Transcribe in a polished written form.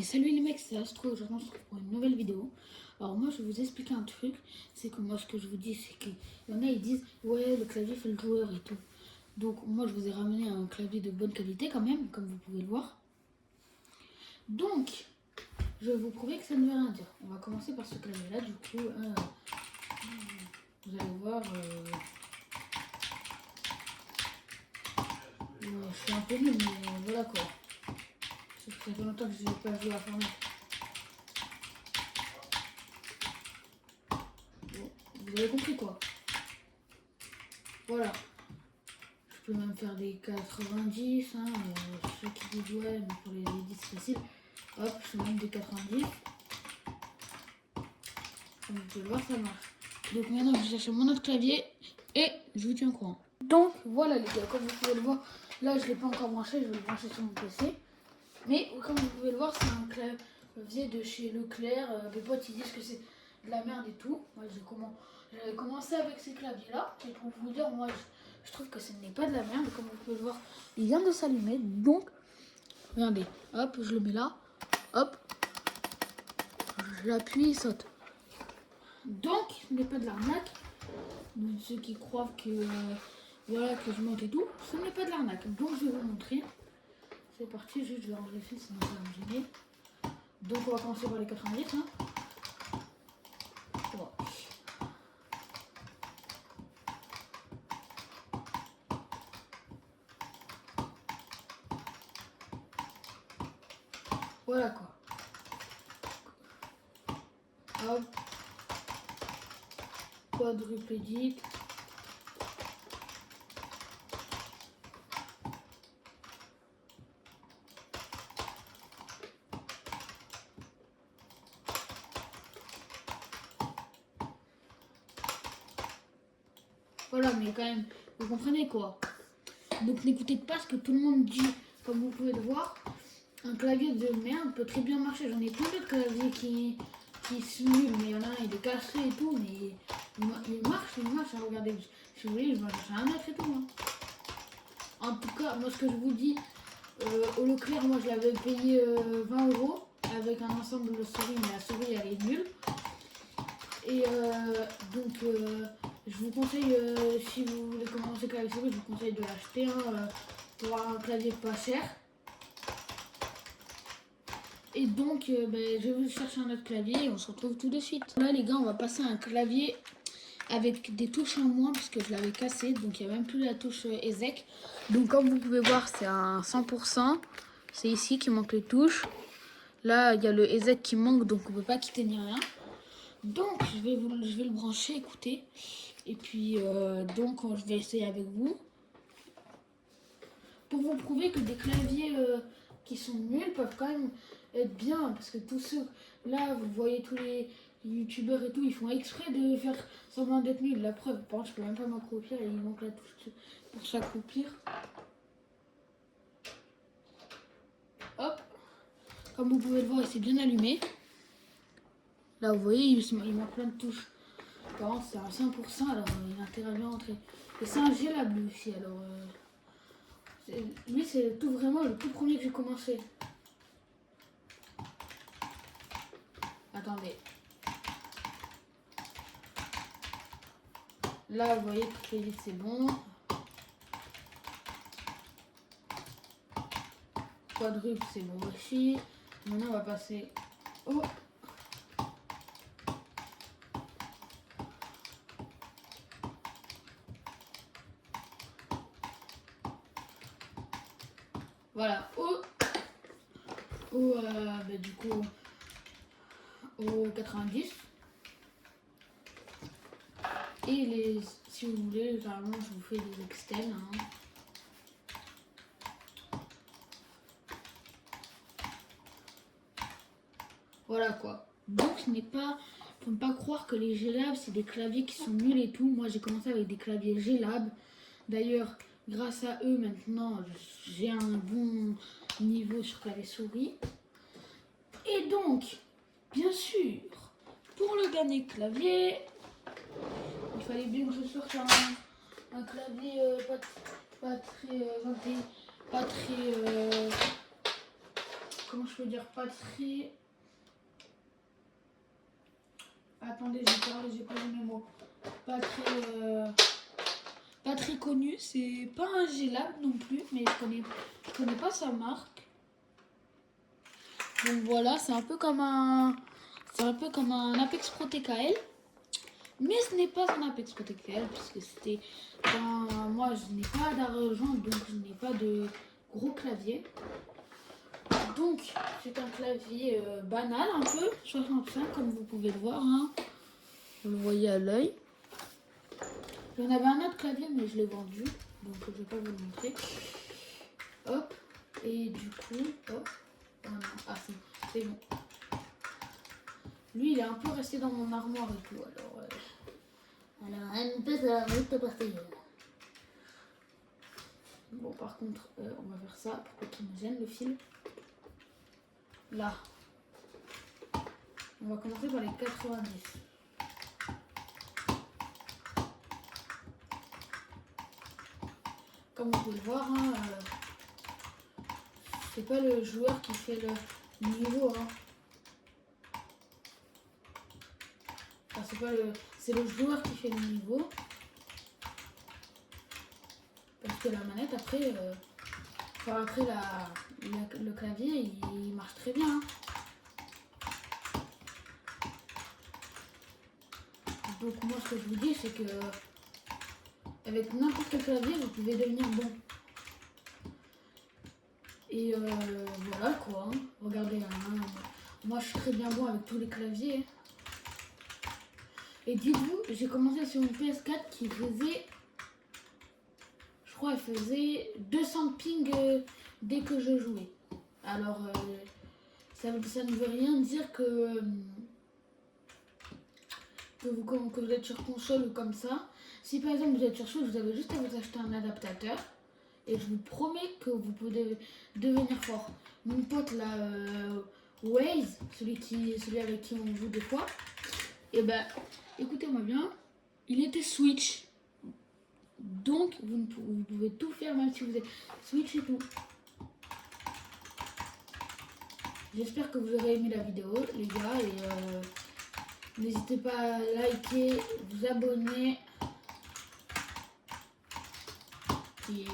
Et salut les mecs, c'est Astro, aujourd'hui on se retrouve pour une nouvelle vidéo. Alors moi je vais vous expliquer un truc, c'est que moi ce que je vous dis c'est qu'il y en a ils disent ouais le clavier fait le joueur et tout. Donc moi je vous ai ramené un clavier de bonne qualité quand même, comme vous pouvez le voir. Donc je vais vous prouver que ça ne veut rien dire. On va commencer par ce clavier là, du coup vous allez voir, je suis un peu nul mais voilà quoi. Ça fait longtemps que je n'ai pas joué à Fortnite. Vous avez compris quoi. Voilà. Je peux même faire des 90, hein, ceux qui disent ouais, mais pour les 10 faciles. Hop, je fais même des 90. Comme vous pouvez le voir, ça marche. Donc maintenant, je vais chercher mon autre clavier et je vous tiens au courant. Donc voilà les gars, comme vous pouvez le voir, là je ne l'ai pas encore branché, je vais le brancher sur mon PC. Mais comme vous pouvez le voir, c'est un clavier de chez Leclerc. Les potes ils disent que c'est de la merde et tout. Moi j'avais commencé avec ces claviers là. Et pour vous dire, moi je trouve que ce n'est pas de la merde. Comme vous pouvez le voir, il vient de s'allumer. Donc regardez, hop, je le mets là. Hop, je l'appuie, il saute. Donc ce n'est pas de l'arnaque. Ceux qui croient que voilà que je monte et tout, ce n'est pas de l'arnaque. Donc je vais vous montrer. C'est parti, juste je vais ranger le fil, sinon ça va me gêner. Donc on va commencer par les 90. Hein. Voilà. Voilà quoi. Hop. Quadrupédique. Voilà, mais quand même, vous comprenez quoi. Donc n'écoutez pas ce que tout le monde dit. Comme vous pouvez le voir, un clavier de merde peut très bien marcher. J'en ai plein d'autres claviers qui simulent, mais il y en a un, il est cassé et tout, mais il marche. Hein, regardez, si vous voulez, je vais en chercher un autre et tout. Hein. En tout cas, moi ce que je vous dis, au Leclerc, moi je l'avais payé 20 € avec un ensemble de souris, mais la souris elle est nulle. Et donc je vous conseille, si vous voulez commencer avec souris, je vous conseille de l'acheter pour un clavier pas cher. Et donc je vais vous chercher un autre clavier et on se retrouve tout de suite. Là les gars, on va passer à un clavier avec des touches en moins parce que je l'avais cassé, donc il n'y a même plus la touche EZEC. Donc comme vous pouvez voir, c'est un 100%. C'est ici qui manque les touches. Là il y a le EZEC qui manque, donc on ne peut pas quitter ni rien. Donc je vais le brancher, écoutez. Et puis donc je vais essayer avec vous. Pour vous prouver que des claviers qui sont nuls peuvent quand même être bien. Parce que tous ceux, là vous voyez tous les youtubeurs et tout, ils font exprès de faire semblant d'être nuls. La preuve, par contre je peux même pas m'accroupir et il manque la touche pour s'accroupir. Hop, comme vous pouvez le voir, il s'est bien allumé. Là vous voyez, il manque plein de touches. Par contre c'est à 100%, alors il a intérêt à bien rentrer. Et c'est un gélable aussi, alors lui c'est tout vraiment le tout premier que j'ai commencé. Attendez. Là vous voyez que les vitres c'est bon. Quadruple c'est bon aussi. Maintenant on va passer au voilà, du coup au 90. Et si vous voulez, généralement je vous fais des externes. Hein. Voilà quoi. Donc ce n'est pas, faut ne pas croire que les G-Lab c'est des claviers qui sont nuls et tout. Moi j'ai commencé avec des claviers G-Lab. D'ailleurs, grâce à eux maintenant, j'ai un bon niveau sur clavier souris. Et donc, bien sûr, pour le dernier clavier, il fallait bien que je sorte un clavier pas très comment je peux dire, pas très... Attendez, j'ai pas les mêmes mots. Pas très connu, c'est pas un Gelab non plus, mais je connais pas sa marque. Donc voilà, c'est un peu comme un Apex Pro TKL, mais ce n'est pas un Apex Pro TKL puisque c'était moi je n'ai pas d'argent, donc je n'ai pas de gros clavier. Donc c'est un clavier banal un peu, 65 comme vous pouvez le voir, hein. Vous le voyez à l'œil. J'en avais un autre clavier mais je l'ai vendu, donc je vais pas vous le montrer. Hop, et du coup, hop, ah c'est bon. Lui il est un peu resté dans mon armoire et tout, alors un peu ça va partir. Bon par contre on va faire ça pour qu'il me gêne le fil. Là. On va commencer par les 90. Comme vous pouvez le voir, hein, c'est pas le joueur qui fait le niveau. Hein. Enfin, c'est le joueur qui fait le niveau. Parce que la manette, après, le clavier, il marche très bien. Hein. Donc moi, ce que je vous dis, c'est que avec n'importe quel clavier, vous pouvez devenir bon. Et voilà quoi. Hein. Regardez, hein, moi, je suis très bien bon avec tous les claviers. Et dites-vous, j'ai commencé sur une PS4 qui faisait... Je crois elle faisait 200 ping dès que je jouais. Alors, ça ne veut rien dire que vous êtes sur console ou comme ça. Si par exemple vous êtes sur Switch, vous avez juste à vous acheter un adaptateur. Et je vous promets que vous pouvez devenir fort. Mon pote là, Waze, celui avec qui on joue des fois, et ben, écoutez-moi bien, il était Switch. Donc, vous pouvez tout faire même si vous êtes Switch et tout. J'espère que vous aurez aimé la vidéo, les gars. Et n'hésitez pas à liker, vous abonner. Et